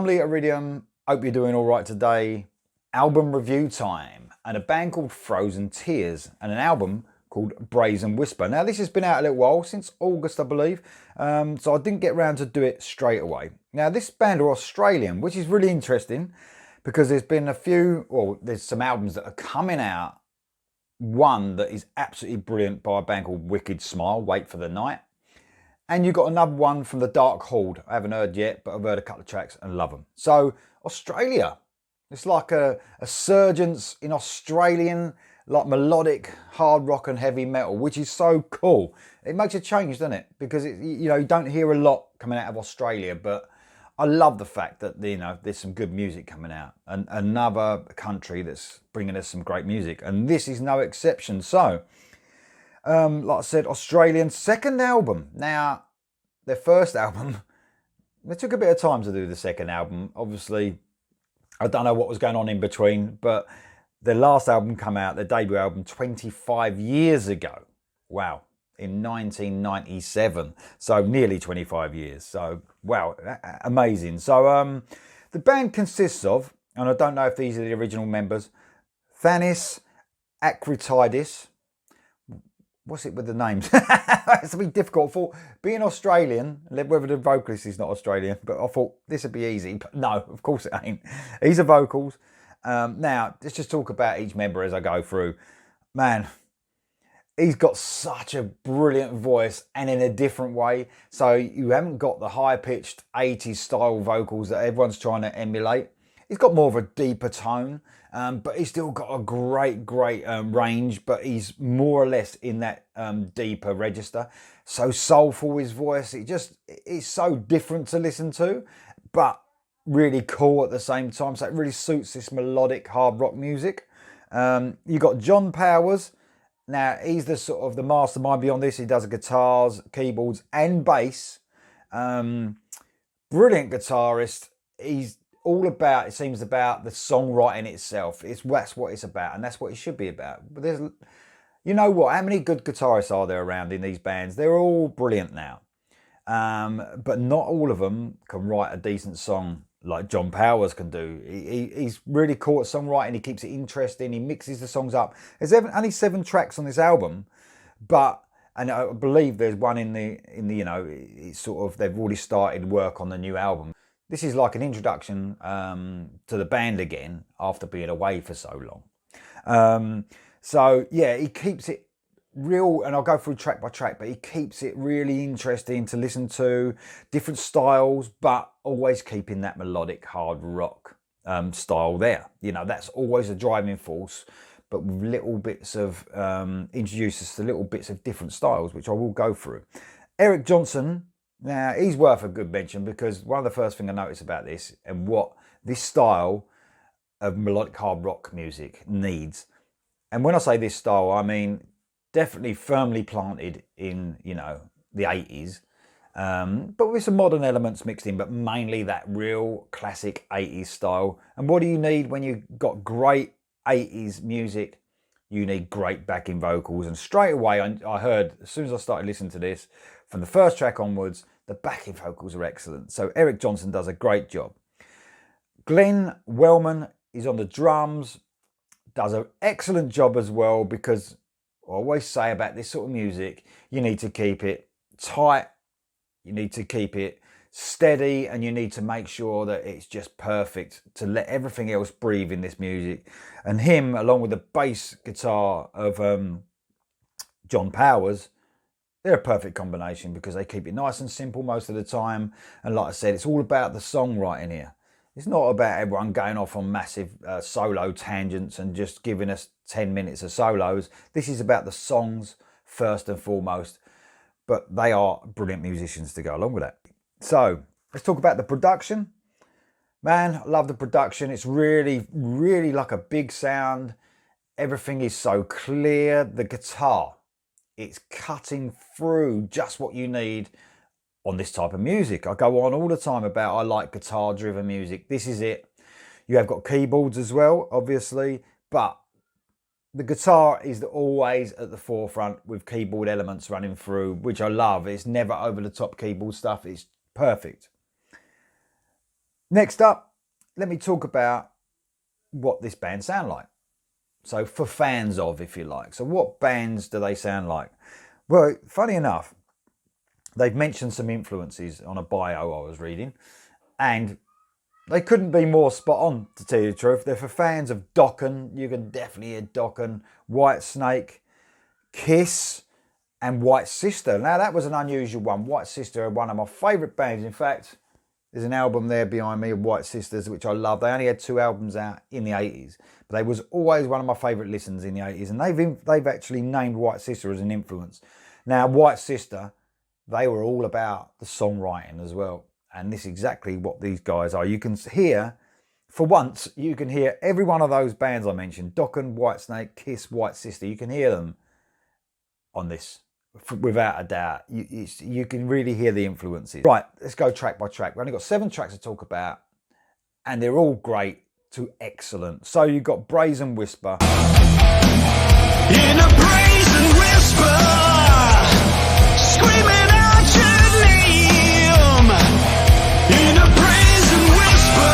Family Iridium, hope you're doing all right today. Album review time, and a band called Frozen Tears, and an album called Brazen Whisper. Now this has been out a little while, since August I believe, so I didn't get around to do it straight away. Now this band are Australian, which is really interesting because there's been there's some albums that are coming out. One that is absolutely brilliant by a band called Wicked Smile, Wait for the Night. And you've got another one from the Dark Horde. I haven't heard yet, but I've heard a couple of tracks and love them. So Australia, it's like a surgence in Australian, like melodic hard rock and heavy metal, which is so cool. It makes a change, doesn't it? Because you don't hear a lot coming out of Australia, but I love the fact that there's some good music coming out, and another country that's bringing us some great music, and this is no exception. So. Like I said, Australian second album. Now, their first album, it took a bit of time to do the second album. Obviously, I don't know what was going on in between, but their last album came out, their debut album, 25 years ago. Wow, in 1997. So nearly 25 years. So, wow, amazing. So, the band consists of, and I don't know if these are the original members, Thanis Akritidis. What's it with the names? It's a bit difficult for being Australian, whether the vocalist is not Australian, but I thought this would be easy, but no, of course it ain't. These are vocals. Now, let's just talk about each member as I go through. Man, he's got such a brilliant voice, and in a different way. So you haven't got the high-pitched 80s style vocals that everyone's trying to emulate. He's got more of a deeper tone, but he's still got a great range, but he's more or less in that deeper register. So soulful, his voice, it's so different to listen to, but really cool at the same time. So it really suits this melodic hard rock music. You got John Powers. Now, he's the sort of the mastermind beyond this. He does guitars, keyboards, and bass. Brilliant guitarist. He's all about, it seems, about the songwriting itself. That's what it's about, and that's what it should be about. But you know what? How many good guitarists are there around in these bands? They're all brilliant now, but not all of them can write a decent song like John Powers can do. He's really cool at songwriting. He keeps it interesting. He mixes the songs up. There's only 7 tracks on this album, and I believe there's one in the it's sort of, they've already started work on the new album. This is like an introduction to the band again after being away for so long. So yeah, he keeps it real, and I'll go through track by track, but he keeps it really interesting to listen to, different styles, but always keeping that melodic hard rock style there. That's always a driving force, but with little bits of, introduces to little bits of different styles, which I will go through. Eric Johnson. Now, he's worth a good mention, because one of the first things I noticed about this and what this style of melodic hard rock music needs, and when I say this style, I mean definitely firmly planted in, the 80s, but with some modern elements mixed in, but mainly that real classic 80s style. And what do you need when you've got great 80s music? You need great backing vocals. And straight away, I heard, as soon as I started listening to this, from the first track onwards, the backing vocals are excellent. So Eric Johnson does a great job. Glenn Wellman is on the drums, does an excellent job as well, because I always say about this sort of music, you need to keep it tight, you need to keep it steady, and you need to make sure that it's just perfect to let everything else breathe in this music. And him, along with the bass guitar of John Powers, they're a perfect combination, because they keep it nice and simple most of the time. And like I said, it's all about the songwriting here. It's not about everyone going off on massive solo tangents and just giving us 10 minutes of solos. This is about the songs first and foremost, but they are brilliant musicians to go along with that. So let's talk about the production. Man, I love the production. It's really, really like a big sound. Everything is so clear. The guitar, it's cutting through just what you need on this type of music. I go on all the time about I like guitar driven music. This is it. You have got keyboards as well, obviously, but the guitar is always at the forefront with keyboard elements running through, which I love. It's never over the top keyboard stuff. It's perfect. Next up, let me talk about what this band sound like. So for fans of, if you like. So what bands do they sound like? Well, funny enough, they've mentioned some influences on a bio I was reading, and they couldn't be more spot on, to tell you the truth. They're for fans of Dokken. You can definitely hear Dokken, White Snake, Kiss, and White Sister. Now, that was an unusual one. White Sister are one of my favourite bands. In fact, there's an album there behind me of White Sisters, which I love. They only had 2 albums out in the 80s, but they was always one of my favourite listens in the 80s. And they've actually named White Sister as an influence. Now, White Sister, they were all about the songwriting as well. And this is exactly what these guys are. You can hear, for once, you can hear every one of those bands I mentioned. Dokken, Whitesnake, Kiss, White Sister. You can hear them on this, without a doubt. You can really hear the influences. Right, let's go track by track. We've only got 7 tracks to talk about, and they're all great to excellent. So you've got Brazen Whisper. In a brazen whisper, screaming out your name. In a brazen whisper.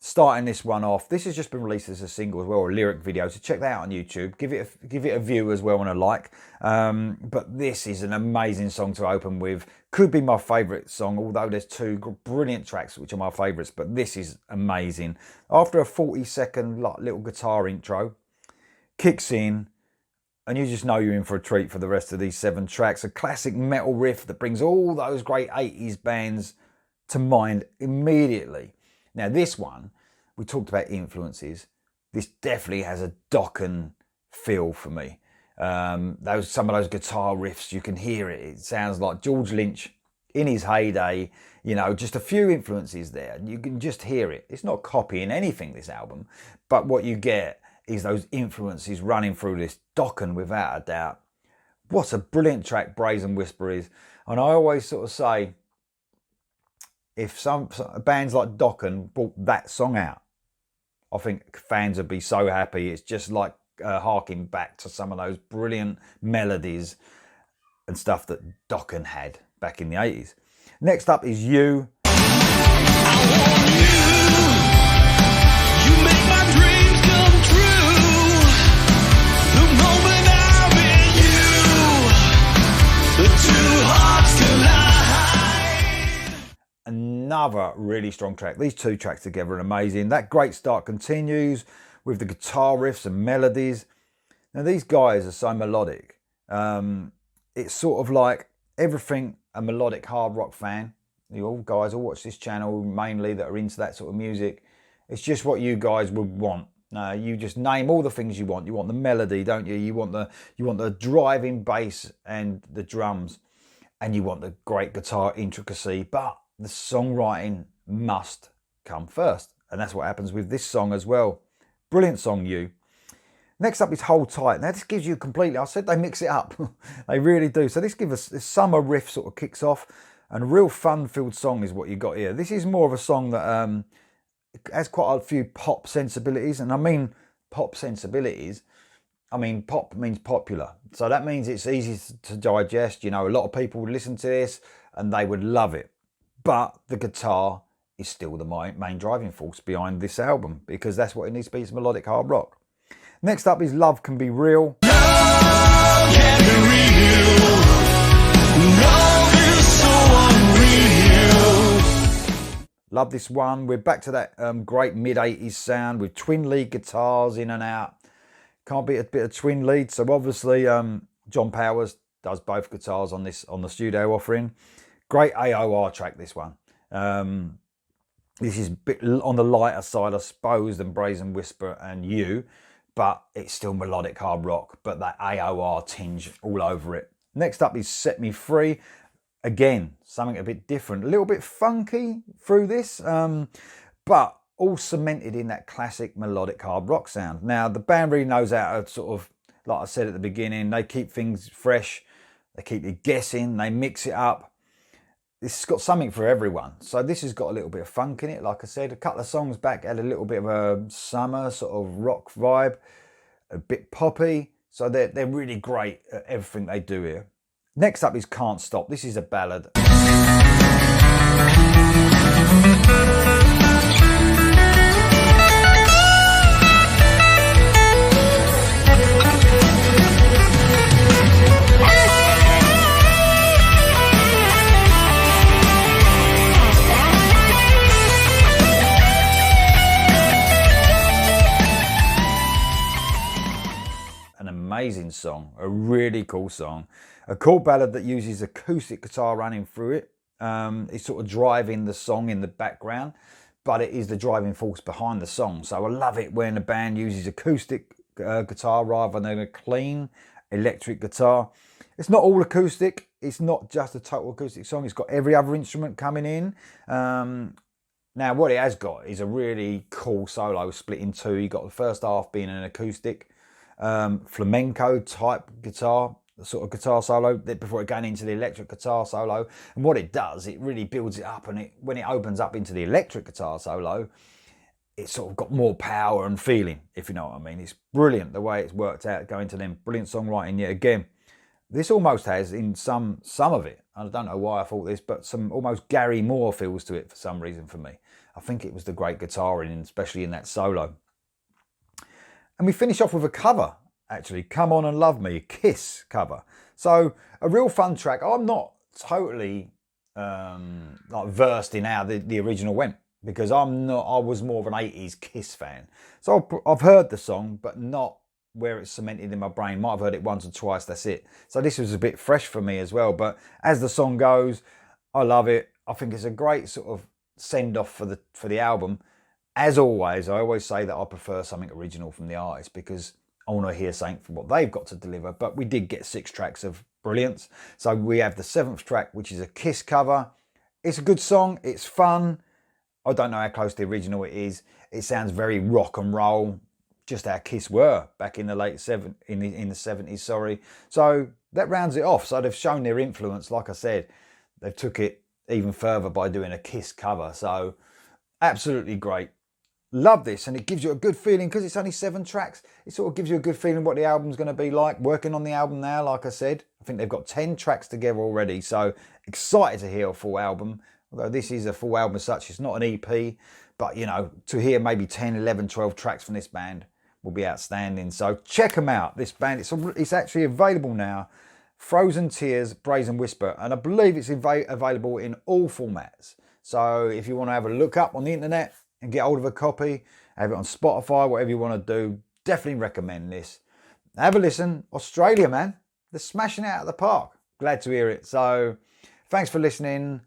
Starting this one off, this has just been released as a single as well, a lyric video, so check that out on YouTube. Give it a view as well and a like. But this is an amazing song to open with. Could be my favourite song, although there's 2 brilliant tracks which are my favourites, but this is amazing. After a 40-second little guitar intro, kicks in, and you just know you're in for a treat for the rest of these 7 tracks. A classic metal riff that brings all those great 80s bands to mind immediately. Now this one, we talked about influences. This definitely has a Dokken feel for me. Some of those guitar riffs, you can hear it. It sounds like George Lynch in his heyday. You know, just a few influences there. You can just hear it. It's not copying anything, this album, but what you get is those influences running through this Dokken without a doubt. What a brilliant track Brazen Whisper is. And I always sort of say, if some bands like Dokken brought that song out, I think fans would be so happy. It's just like harking back to some of those brilliant melodies and stuff that Dokken had back in the 80s. Next up is You. You make my dreams come true. The moment I'm in you, the 2 hearts collide. Another really strong track. These 2 tracks together are amazing. That great start continues with the guitar riffs and melodies. Now these guys are so melodic. It's sort of like everything a melodic hard rock fan, you all guys all watch this channel mainly that are into that sort of music. It's just what you guys would want. You just name all the things you want. You want the melody, don't you? You want the driving bass and the drums, and you want the great guitar intricacy, but the songwriting must come first. And that's what happens with this song as well. Brilliant song, You. Next up is Hold Tight. Now this gives you completely, I said they mix it up. They really do. So this gives us, this summer riff sort of kicks off, and a real fun-filled song is what you got here. This is more of a song that has quite a few pop sensibilities. And I mean pop sensibilities, I mean pop means popular. So that means it's easy to digest. You know, a lot of people would listen to this and they would love it. But the guitar is still the main driving force behind this album, because that's what it needs to be. It's melodic hard rock. Next up is Love Can Be Real. Love can be real. Love is so unreal. Love this one. We're back to that great mid-80s sound with twin lead guitars in and out. Can't beat a bit of twin lead. So obviously John Powers does both guitars on the studio offering. Great AOR track, this one. This is a bit on the lighter side, I suppose, than Brazen Whisper and You, but it's still melodic hard rock, but that AOR tinge all over it. Next up is Set Me Free. Again, something a bit different, a little bit funky through this, but all cemented in that classic melodic hard rock sound. Now, the band really knows how to sort of, like I said at the beginning, they keep things fresh, they keep you guessing, they mix it up. This has got something for everyone. So this has got a little bit of funk in it. Like I said, a couple of songs back had a little bit of a summer sort of rock vibe. a bit poppy. So they're really great at everything they do here. Next up is Can't Stop. This is a ballad. Amazing song, a really cool song, a cool ballad that uses acoustic guitar running through it. It's sort of driving the song in the background, but it is the driving force behind the song. So I love it when a band uses acoustic guitar rather than a clean electric guitar. It's not all acoustic, it's not just a total acoustic song, it's got every other instrument coming in. Now what it has got is a really cool solo split in two. You've got the first half being an acoustic flamenco type guitar, sort of guitar solo before it going into the electric guitar solo. And what it does, it really builds it up, and when it opens up into the electric guitar solo, it's sort of got more power and feeling, if you know what I mean. It's brilliant the way it's worked out, going to them. Brilliant songwriting yet again. This almost has, in some of it, I don't know why I thought this, but some almost Gary Moore feels to it for some reason for me. I think it was the great guitaring, especially in that solo. And we finish off with a cover, actually. Come On and Love Me, a Kiss cover. So a real fun track. I'm not totally like versed in how the original went, because I was more of an 80s Kiss fan. So I've heard the song, but not where it's cemented in my brain. Might have heard it once or twice, that's it. So this was a bit fresh for me as well. But as the song goes, I love it. I think it's a great sort of send off for the album. As always, I always say that I prefer something original from the artist, because I want to hear something from what they've got to deliver. But we did get 6 tracks of brilliance. So we have the 7th track, which is a Kiss cover. It's a good song. It's fun. I don't know how close to the original it is. It sounds very rock and roll, just how Kiss were back in the in the 70s. Sorry. So that rounds it off. So they've shown their influence. Like I said, they've took it even further by doing a Kiss cover. So absolutely great. Love this, and it gives you a good feeling, because it's only 7 tracks. It sort of gives you a good feeling what the album's going to be like. Working on the album now, like I said, I think they've got 10 tracks together already. So excited to hear a full album. Although this is a full album as such, it's not an EP. But, you know, to hear maybe 10, 11, 12 tracks from this band will be outstanding. So check them out, this band. It's actually available now. Frozen Tears, Brazen Whisper. And I believe it's available in all formats. So if you want to have a look up on the internet and get hold of a copy, have it on Spotify, whatever you want to do, definitely recommend this. Have a listen. Australia, man, they're smashing it out of the park. Glad to hear it. So thanks for listening.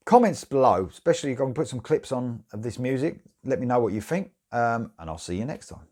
Comments below, especially if I can put some clips on of this music. Let me know what you think, and I'll see you next time.